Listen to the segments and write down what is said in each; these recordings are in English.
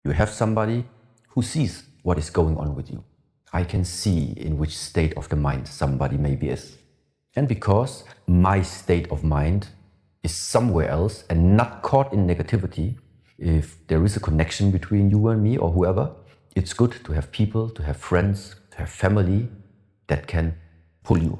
You have somebody who sees what is going on with you. I can see in which state of the mind somebody maybe is. And because my state of mind is somewhere else and not caught in negativity, if there is a connection between you and me or whoever, it's good to have people, to have friends, to have family that can pull you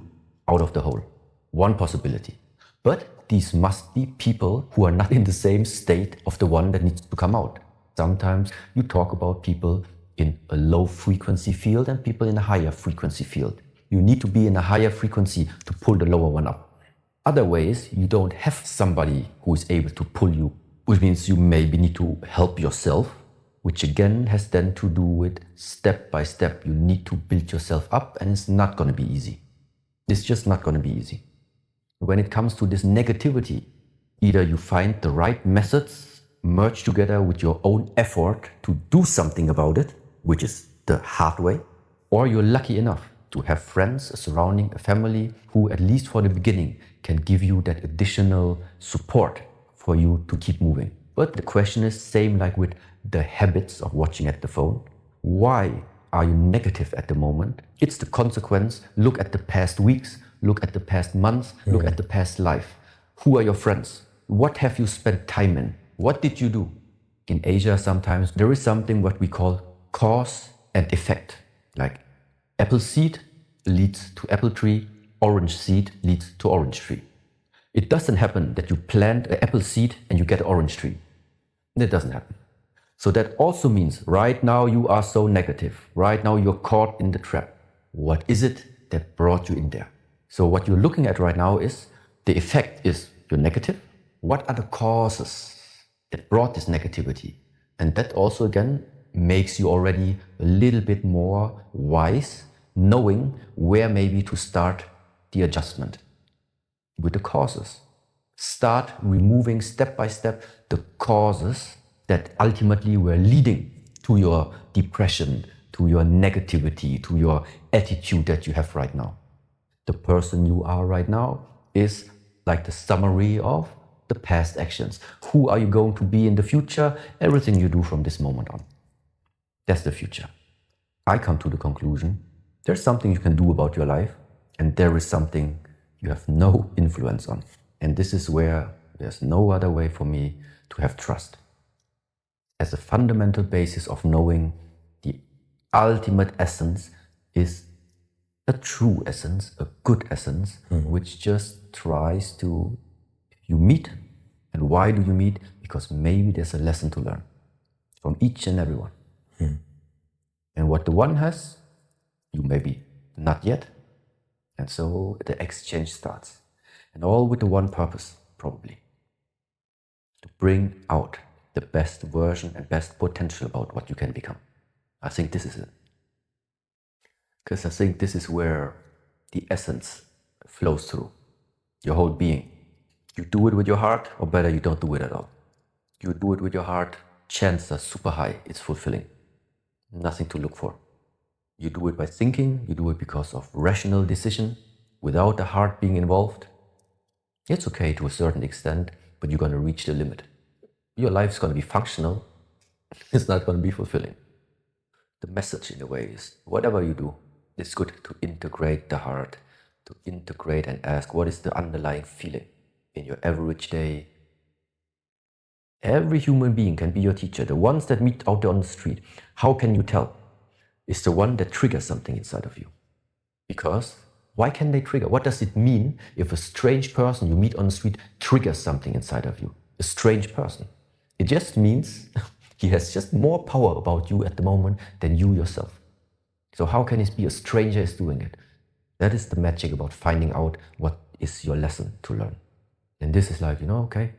out of the hole. One possibility. But these must be people who are not in the same state of the one that needs to come out. Sometimes you talk about people in a low frequency field and people in a higher frequency field. You need to be in a higher frequency to pull the lower one up. Other ways, you don't have somebody who is able to pull you, which means you maybe need to help yourself, which again has then to do with step by step. You need to build yourself up, and it's not going to be easy. It's just not going to be easy. When it comes to this negativity, either you find the right methods, merge together with your own effort to do something about it, which is the hard way, or you're lucky enough to have friends, a surrounding, a family who, at least for the beginning, can give you that additional support for you to keep moving. But the question is same like with the habits of watching at the phone. Why are you negative at the moment? It's the consequence. Look at the past weeks, look at the past months, look at the past life. Who are your friends? What have you spent time in? What did you do? In Asia, sometimes there is something what we call cause and effect. Like apple seed leads to apple tree, orange seed leads to orange tree. It doesn't happen that you plant an apple seed and you get an orange tree. That doesn't happen. So that also means right now you are so negative. Right now you're caught in the trap. What is it that brought you in there? So what you're looking at right now is the effect is you're negative. What are the causes that brought this negativity? And that also again makes you already a little bit more wise, knowing where maybe to start the adjustment with the causes. Start removing step by step the causes that ultimately were leading to your depression, to your negativity, to your attitude that you have right now. The person you are right now is like the summary of the past actions. Who are you going to be in the future? Everything you do from this moment on. That's the future. I come to the conclusion, there's something you can do about your life, and there is something you have no influence on. And this is where there's no other way for me to have trust. As a fundamental basis of knowing the ultimate essence is a true essence, a good essence, which just tries to, you meet. And why do you meet? Because maybe there's a lesson to learn from each and every one. And what the one has, you maybe not yet. And so the exchange starts. And all with the one purpose, probably. To bring out the best version and best potential about what you can become. I think this is it. Because I think this is where the essence flows through your whole being. You do it with your heart, or better, you don't do it at all. You do it with your heart, chances are super high, it's fulfilling. Nothing to look for. You do it by thinking, you do it because of rational decision, without the heart being involved. It's okay to a certain extent, but you're going to reach the limit. Your life's going to be functional, it's not going to be fulfilling. The message in a way is, whatever you do, it's good to integrate the heart, to integrate and ask, what is the underlying feeling in your average day? Every human being can be your teacher. The ones that meet out there on the street, how can you tell? It's the one that triggers something inside of you. Because why can they trigger? What does it mean if a strange person you meet on the street triggers something inside of you? A strange person. It just means he has just more power about you at the moment than you yourself. So how can it be a stranger is doing it? That is the magic about finding out what is your lesson to learn. And this is like, okay,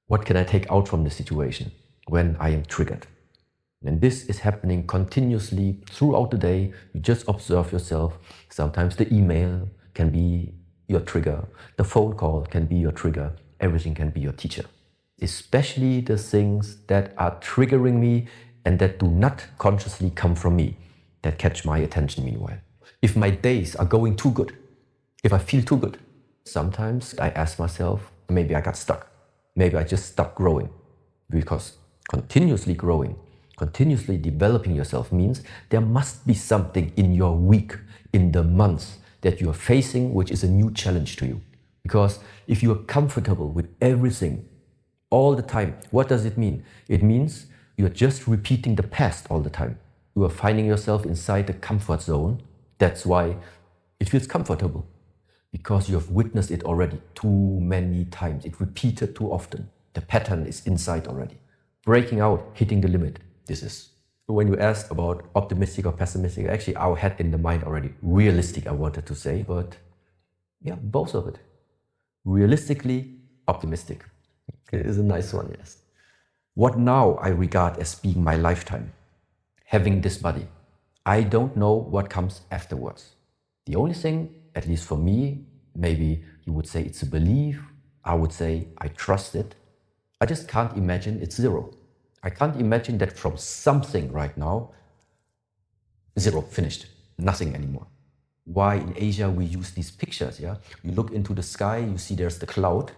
what can I take out from the situation when I am triggered? And this is happening continuously throughout the day. You just observe yourself. Sometimes the email can be your trigger. The phone call can be your trigger. Everything can be your teacher. Especially the things that are triggering me and that do not consciously come from me, that catch my attention meanwhile. If my days are going too good, if I feel too good, sometimes I ask myself, maybe I got stuck. Maybe I just stopped growing, because continuously growing, Continuously developing yourself means there must be something in your week, in the months that you are facing, which is a new challenge to you. Because if you are comfortable with everything all the time, what does it mean? It means you are just repeating the past all the time. You are finding yourself inside the comfort zone. That's why it feels comfortable, because you have witnessed it already too many times. It repeated too often. The pattern is inside already. Breaking out, hitting the limit. This is when you asked about optimistic or pessimistic. Actually, I had in the mind already realistic, I wanted to say, but yeah, both of it. Realistically optimistic. It is a nice one, yes. What now I regard as being my lifetime, having this body. I don't know what comes afterwards. The only thing, at least for me, maybe you would say it's a belief, I would say I trust it. I just can't imagine it's zero. I can't imagine that from something right now, zero, finished, nothing anymore. Why in Asia we use these pictures, yeah? You look into the sky, you see there's the cloud.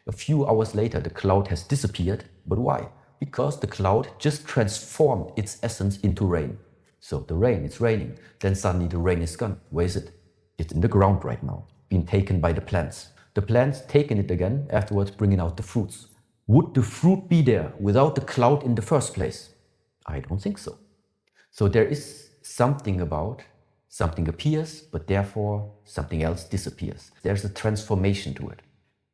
A few hours later, the cloud has disappeared. But why? Because the cloud just transformed its essence into rain. So the rain, it's raining. Then suddenly the rain is gone. Where is it? It's in the ground right now, being taken by the plants. The plants taking it again, afterwards bringing out the fruits. Would the fruit be there without the cloud in the first place? I don't think so. So there is something about, something appears, but therefore something else disappears. There's a transformation to it.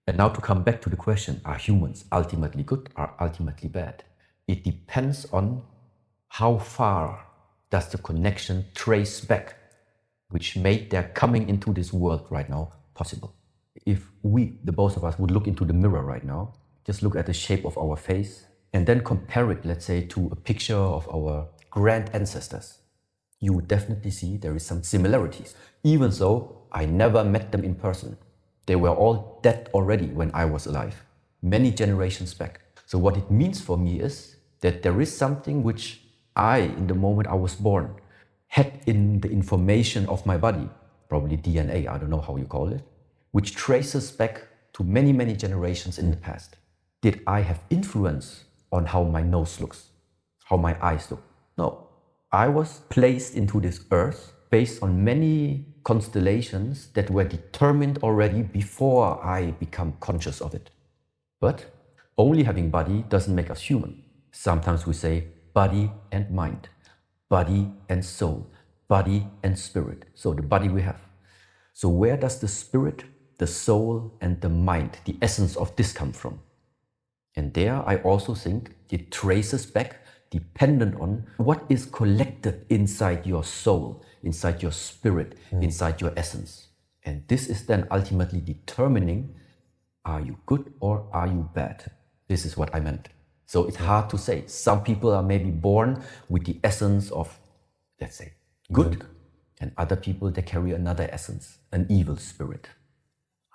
And now to come back to the question, are humans ultimately good or ultimately bad? It depends on how far does the connection trace back, which made their coming into this world right now possible. If we, the both of us, would look into the mirror right now, just look at the shape of our face, and then compare it, let's say, to a picture of our grand ancestors, you would definitely see there is some similarities. Even though I never met them in person. They were all dead already when I was alive, many generations back. So what it means for me is that there is something which I, in the moment I was born, had in the information of my body, probably DNA, I don't know how you call it, which traces back to many, many generations in the past. Did I have influence on how my nose looks, how my eyes look? No. I was placed into this earth based on many constellations that were determined already before I become conscious of it. But only having body doesn't make us human. Sometimes we say body and mind, body and soul, body and spirit. So the body we have. So where does the spirit, the soul and the mind, the essence of this come from? And there I also think it traces back dependent on what is collected inside your soul, inside your spirit, inside your essence. And this is then ultimately determining, are you good or are you bad? This is what I meant. So it's hard to say. Some people are maybe born with the essence of, let's say, good. And other people, they carry another essence, an evil spirit.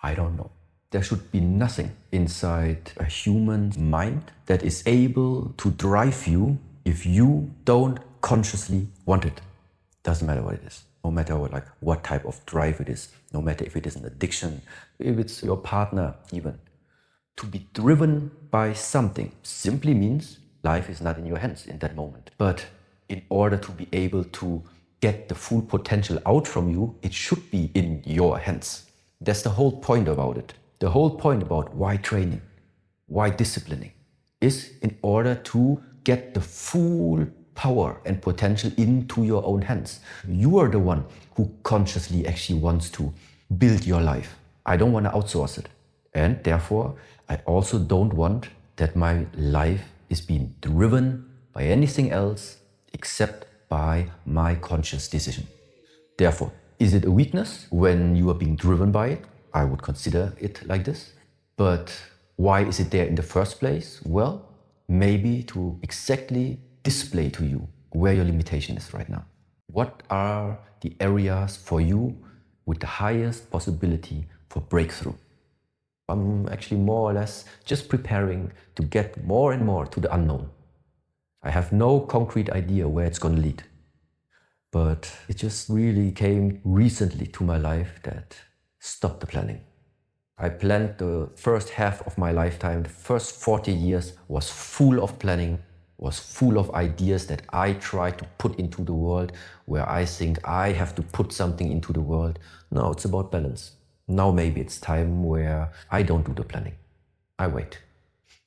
I don't know. There should be nothing inside a human mind that is able to drive you if you don't consciously want it. Doesn't matter what it is. No matter what type of drive it is. No matter if it is an addiction, if it's your partner even. To be driven by something simply means life is not in your hands in that moment. But in order to be able to get the full potential out from you, it should be in your hands. That's the whole point about it. The whole point about why training, why disciplining, is in order to get the full power and potential into your own hands. You are the one who consciously actually wants to build your life. I don't want to outsource it. And therefore, I also don't want that my life is being driven by anything else except by my conscious decision. Therefore, is it a weakness when you are being driven by it? I would consider it like this. But why is it there in the first place? Well, maybe to exactly display to you where your limitation is right now. What are the areas for you with the highest possibility for breakthrough? I'm actually more or less just preparing to get more and more to the unknown. I have no concrete idea where it's going to lead. But it just really came recently to my life that stop the planning. I planned the first half of my lifetime. The first 40 years was full of planning, was full of ideas that I try to put into the world, where I think I have to put something into the world. No, it's about balance. Now maybe it's time where I don't do the planning. I wait.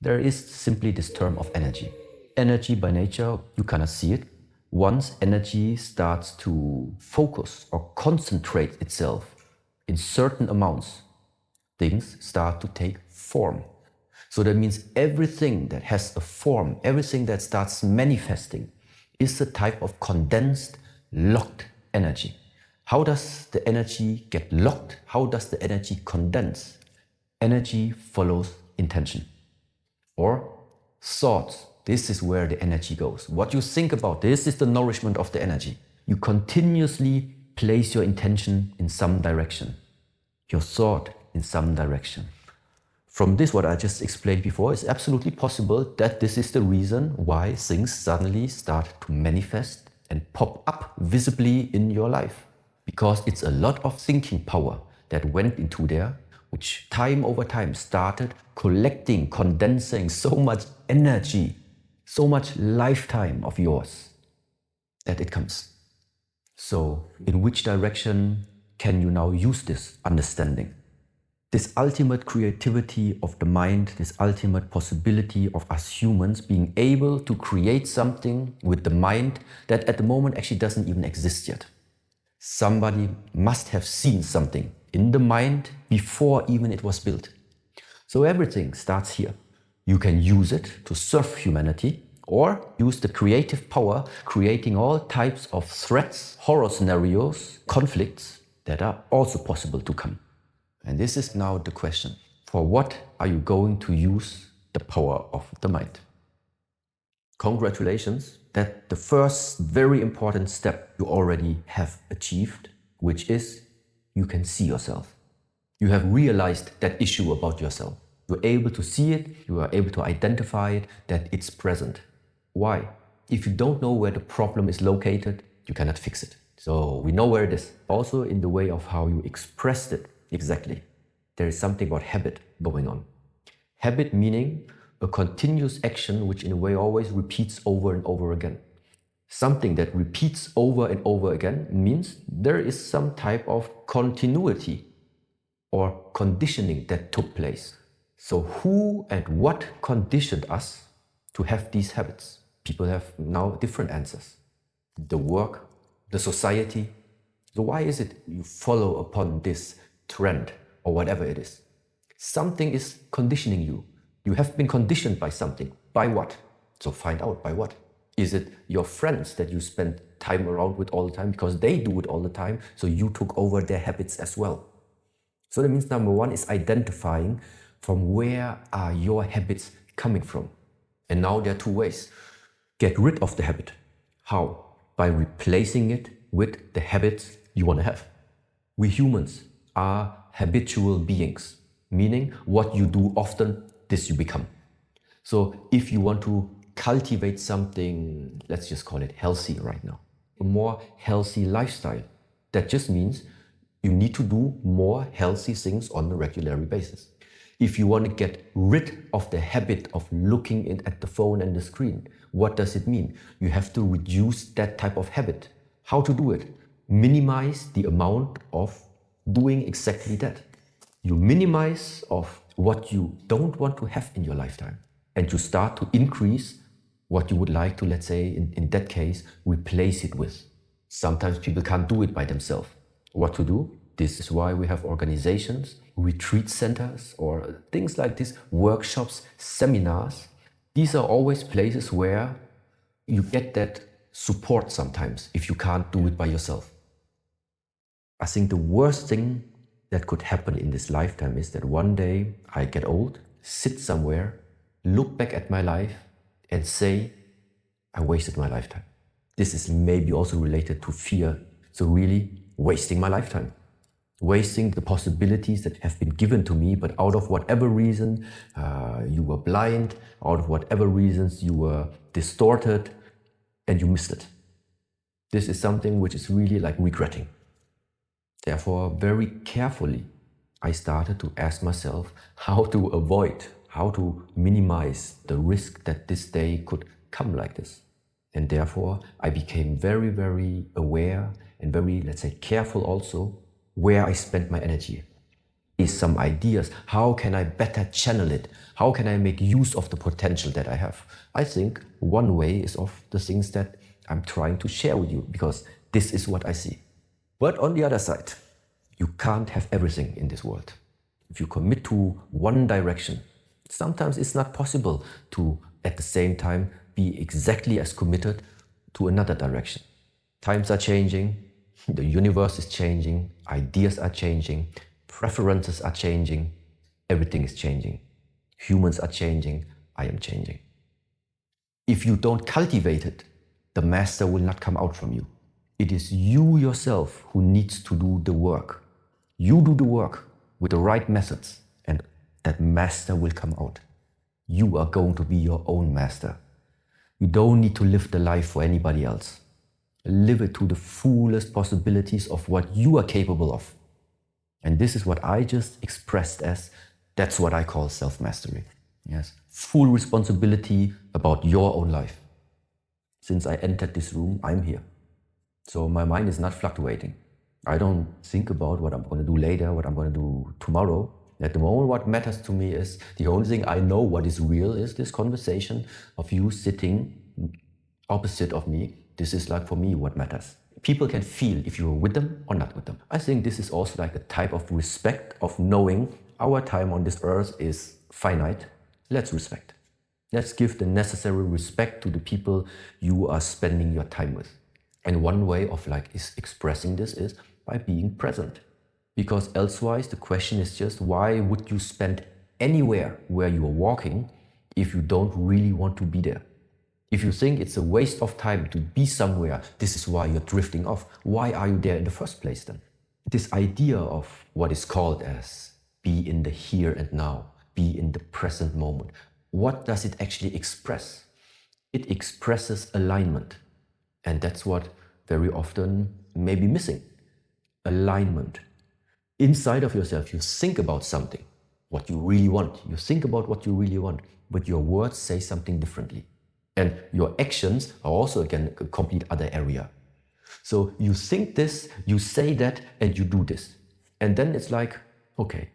There is simply this term of energy. Energy by nature, you cannot see it. Once energy starts to focus or concentrate itself in certain amounts, things start to take form. So that means everything that has a form, everything that starts manifesting, is a type of condensed, locked energy. How does the energy get locked? How does the energy condense? Energy follows intention or thoughts. This is where the energy goes. What you think about, this is the nourishment of the energy. You continuously place your intention in some direction, your thought in some direction. From this, what I just explained before, it's absolutely possible that this is the reason why things suddenly start to manifest and pop up visibly in your life. Because it's a lot of thinking power that went into there, which time over time started collecting, condensing so much energy, so much lifetime of yours that it comes. So in which direction can you now use this understanding? This ultimate creativity of the mind, this ultimate possibility of us humans being able to create something with the mind that at the moment actually doesn't even exist yet. Somebody must have seen something in the mind before even it was built. So everything starts here. You can use it to serve humanity or use the creative power, creating all types of threats, horror scenarios, conflicts that are also possible to come. And this is now the question. For what are you going to use the power of the mind? Congratulations, that the first very important step you already have achieved, which is you can see yourself. You have realized that issue about yourself. You're able to see it, you are able to identify it, that it's present. Why? If you don't know where the problem is located, you cannot fix it. So we know where it is. Also in the way of how you expressed it. Exactly. There is something about habit going on. Habit meaning a continuous action which in a way always repeats over and over again. Something that repeats over and over again means there is some type of continuity or conditioning that took place. So who and what conditioned us to have these habits? People have now different answers. The work, the society. So why is it you follow upon this trend or whatever it is? Something is conditioning you. You have been conditioned by something. By what? So find out by what. Is it your friends that you spend time around with all the time because they do it all the time, so you took over their habits as well? So that means number one is identifying from where are your habits coming from. And now there are two ways. Get rid of the habit. How? By replacing it with the habits you want to have. We humans are habitual beings, meaning what you do often, this you become. So if you want to cultivate something, let's just call it healthy right now, a more healthy lifestyle, that just means you need to do more healthy things on a regular basis. If you want to get rid of the habit of looking at the phone and the screen, what does it mean? You have to reduce that type of habit. How to do it? Minimize the amount of doing exactly that. You minimize of what you don't want to have in your lifetime, and you start to increase what you would like to, let's say, in that case, replace it with. Sometimes people can't do it by themselves. What to do? This is why we have organizations, retreat centers, or things like this, workshops, seminars. These are always places where you get that support sometimes if you can't do it by yourself. I think the worst thing that could happen in this lifetime is that one day I get old, sit somewhere, look back at my life and say, I wasted my lifetime. This is maybe also related to fear. So really wasting my lifetime. Wasting the possibilities that have been given to me, but out of whatever reason, you were blind, out of whatever reasons you were distorted, and you missed it. This is something which is really like regretting. Therefore, very carefully, I started to ask myself how to avoid, how to minimize the risk that this day could come like this. And therefore, I became very, very aware and very, let's say, careful also where I spend my energy. Is some ideas, how can I better channel it? How can I make use of the potential that I have? I think one way is of the things that I'm trying to share with you, because this is what I see. But on the other side, you can't have everything in this world. If you commit to one direction, sometimes it's not possible to, at the same time, be exactly as committed to another direction. Times are changing, the universe is changing, ideas are changing, preferences are changing, everything is changing. Humans are changing, I am changing. If you don't cultivate it, the master will not come out from you. It is you yourself who needs to do the work. You do the work with the right methods, and that master will come out. You are going to be your own master. You don't need to live the life for anybody else. Live it to the fullest possibilities of what you are capable of. And this is what I just expressed as, that's what I call self-mastery. Yes, full responsibility about your own life. Since I entered this room, I'm here. So my mind is not fluctuating. I don't think about what I'm going to do later, what I'm going to do tomorrow. At the moment, what matters to me is, the only thing I know what is real is this conversation of you sitting opposite of me. This is like, for me, what matters. People can feel if you're with them or not with them. I think this is also like a type of respect of knowing our time on this earth is finite. Let's respect. Let's give the necessary respect to the people you are spending your time with. And one way of expressing this is by being present. Because elsewise the question is just, why would you spend anywhere where you are walking if you don't really want to be there? If you think it's a waste of time to be somewhere, this is why you're drifting off. Why are you there in the first place then? This idea of what is called as be in the here and now, be in the present moment. What does it actually express? It expresses alignment. And that's what very often may be missing. Alignment. Inside of yourself, you think about something, what you really want. You think about what you really want, but your words say something differently. And your actions are also, again, a complete other area. So you think this, you say that, and you do this. And then it's like, okay,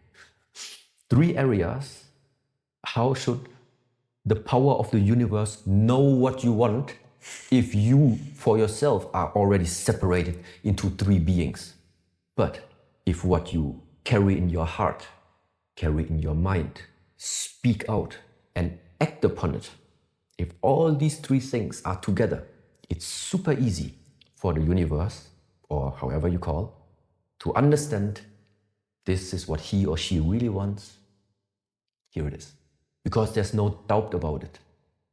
3 areas. How should the power of the universe know what you want if you, for yourself, are already separated into 3 beings? But if what you carry in your heart, carry in your mind, speak out and act upon it, if all these 3 things are together, it's super easy for the universe, or however you call, to understand this is what he or she really wants. Here it is. Because there's no doubt about it.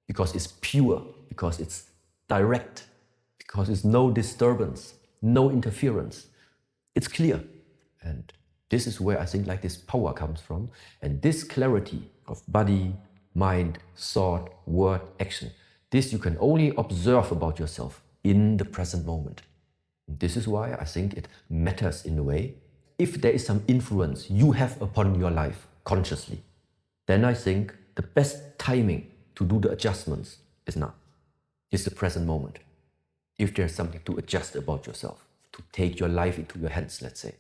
Because it's pure. Because it's direct. Because it's no disturbance, no interference. It's clear. And this is where I think this power comes from. And this clarity of body, mind, thought, word, action, this you can only observe about yourself in the present moment. And this is why I think it matters in a way. If there is some influence you have upon your life consciously, then I think the best timing to do the adjustments is now. It's the present moment. If there's something to adjust about yourself, to take your life into your hands, let's say.